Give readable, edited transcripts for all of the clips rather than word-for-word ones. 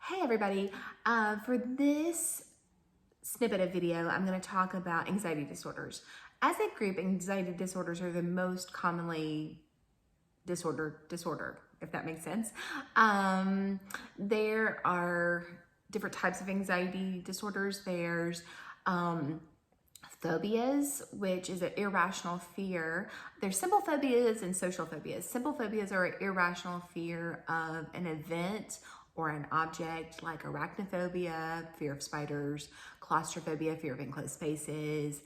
Hey everybody, for this snippet of video, I'm going to talk about anxiety disorders. As a group, anxiety disorders are the most commonly disorder, if that makes sense. There are different types of anxiety disorders. There's phobias, which is an irrational fear. There's simple phobias and social phobias. Simple phobias are an irrational fear of an event or an object, like arachnophobia, fear of spiders, claustrophobia, fear of enclosed spaces.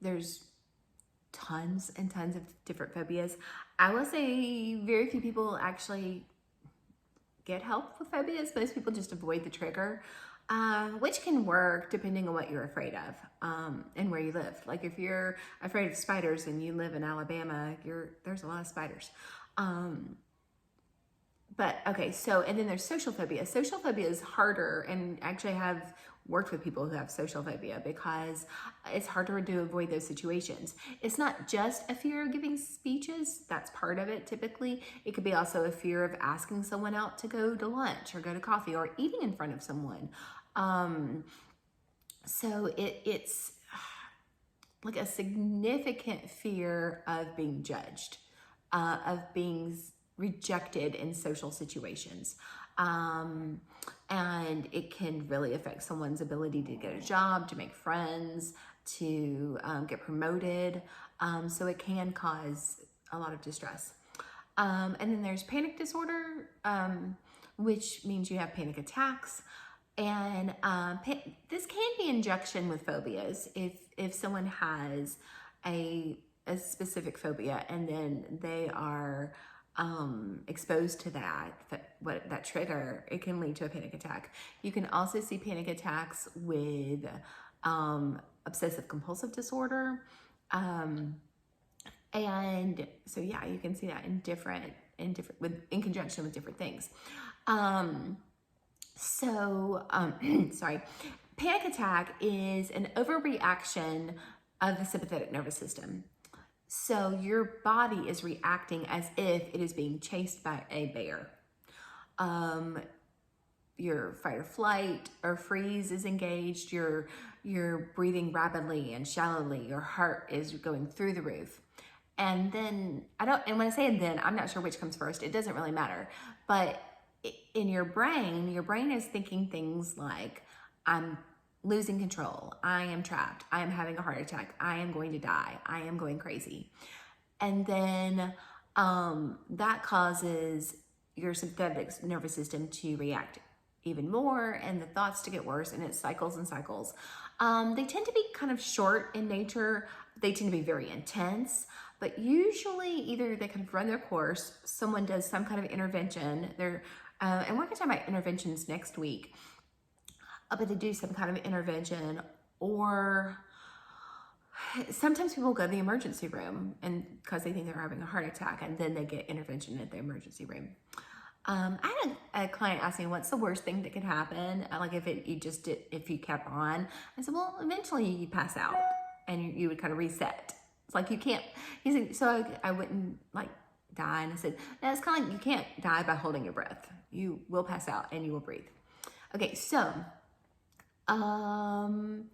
There's tons and tons of different phobias. I will say very few people actually get help with phobias. Most people just avoid the trigger, which can work depending on what you're afraid of and where you live. Like if you're afraid of spiders and you live in Alabama, there's a lot of spiders. But okay, so, and then there's social phobia. Social phobia is harder, and actually I have worked with people who have social phobia because it's harder to avoid those situations. It's not just a fear of giving speeches, that's part of it typically. It could be also a fear of asking someone out to go to lunch or go to coffee or eating in front of someone. So it's like a significant fear of being judged, of being rejected in social situations. And it can really affect someone's ability to get a job, to make friends, to get promoted. So it can cause a lot of distress. And then there's panic disorder, which means you have panic attacks. And this can be in conjunction with phobias. If someone has a specific phobia and then they are exposed to that trigger, it can lead to a panic attack. You can also see panic attacks with obsessive compulsive disorder. And so yeah, you can see that in conjunction with different things. Sorry, panic attack is an overreaction of the sympathetic nervous system. So your body is reacting as if it is being chased by a bear. Your fight or flight or freeze is engaged. You're breathing rapidly and shallowly. Your heart is going through the roof. And then and when I say then, I'm not sure which comes first. It doesn't really matter. But in your brain is thinking things like, I'm losing control, I am trapped, I am having a heart attack, I am going to die, I am going crazy. And then that causes your sympathetic nervous system to react even more and the thoughts to get worse, and it cycles and cycles. They tend to be kind of short in nature. They tend to be very intense, but usually either they kind of run their course, someone does some kind of intervention, and we're gonna talk about interventions next week, but they do some kind of intervention, or sometimes people go to the emergency room and because they think they're having a heart attack, and then they get intervention at the emergency room. I had a client ask me, what's the worst thing that could happen? Like if you kept on. I said, well, eventually you pass out and you would kind of reset. It's like you can't, he said, so I wouldn't like die. And I said, no, it's kind of like you can't die by holding your breath. You will pass out and you will breathe. Okay, so, and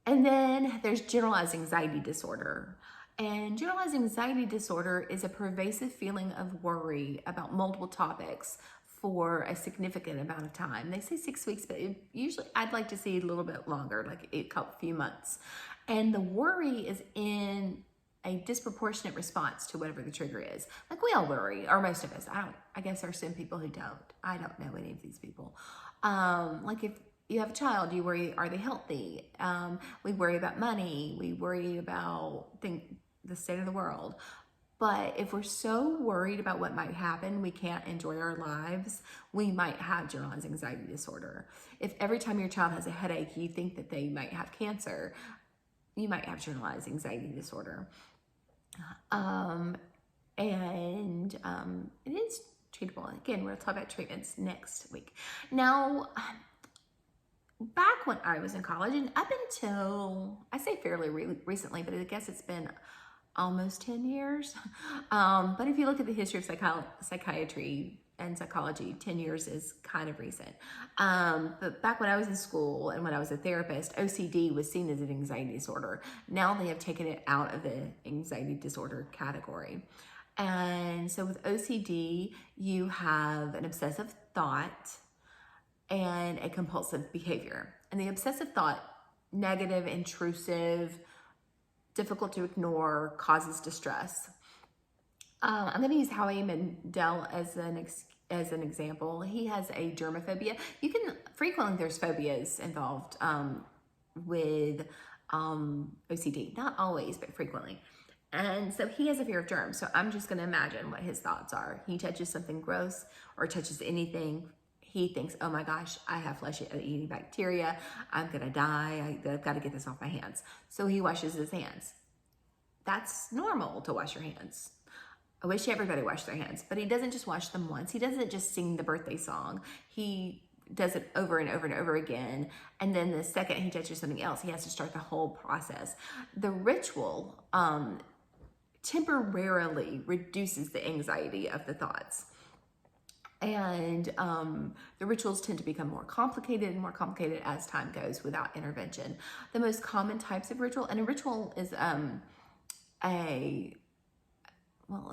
then there's generalized anxiety disorder. And generalized anxiety disorder is a pervasive feeling of worry about multiple topics for a significant amount of time. They say 6 weeks, but usually I'd like to see a little bit longer, like a few months. And the worry is in a disproportionate response to whatever the trigger is. Like we all worry, or most of us. I guess there are some people who don't. I don't know any of these people. Like if you have a child, you worry, are they healthy? We worry about money. We worry about the state of the world. But if we're so worried about what might happen, we can't enjoy our lives, we might have generalized anxiety disorder. If every time your child has a headache, you think that they might have cancer, you might have generalized anxiety disorder. It is treatable. Again, we'll talk about treatments next week. Now, back when I was in college, and up until, I say fairly recently, but I guess it's been almost 10 years. But if you look at the history of psychiatry and psychology. 10 years is kind of recent. But back when I was in school and when I was a therapist, OCD was seen as an anxiety disorder. Now they have taken it out of the anxiety disorder category. And so with OCD, you have an obsessive thought and a compulsive behavior. And the obsessive thought, negative, intrusive, difficult to ignore, causes distress. I'm going to use Howie Mandel as an example. He has a germophobia. You can frequently, there's phobias involved with OCD. Not always, but frequently. And so he has a fear of germs. So I'm just going to imagine what his thoughts are. He touches something gross or touches anything. He thinks, oh my gosh, I have flesh-eating bacteria. I'm going to die. I've got to get this off my hands. So he washes his hands. That's normal to wash your hands. I wish everybody washed their hands, but he doesn't just wash them once. He doesn't just sing the birthday song. He does it over and over and over again. And then the second he touches something else, he has to start the whole process. The ritual temporarily reduces the anxiety of the thoughts. And the rituals tend to become more complicated and more complicated as time goes without intervention. The most common types of ritual, and a ritual is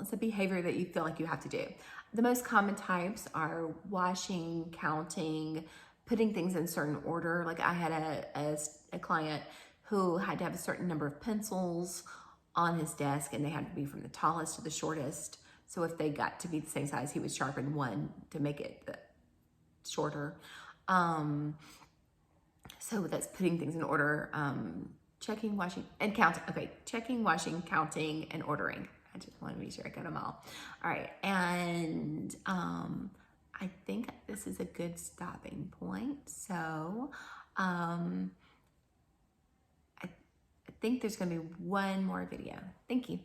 it's a behavior that you feel like you have to do. The most common types are washing, counting, putting things in certain order. Like I had a client who had to have a certain number of pencils on his desk, and they had to be from the tallest to the shortest. So if they got to be the same size, he would sharpen one to make it shorter. So that's putting things in order. Checking, washing, and counting. Okay, checking, washing, counting, and ordering. I just want to be sure I got them all. All right, and I think this is a good stopping point. So I think there's going to be one more video. Thank you.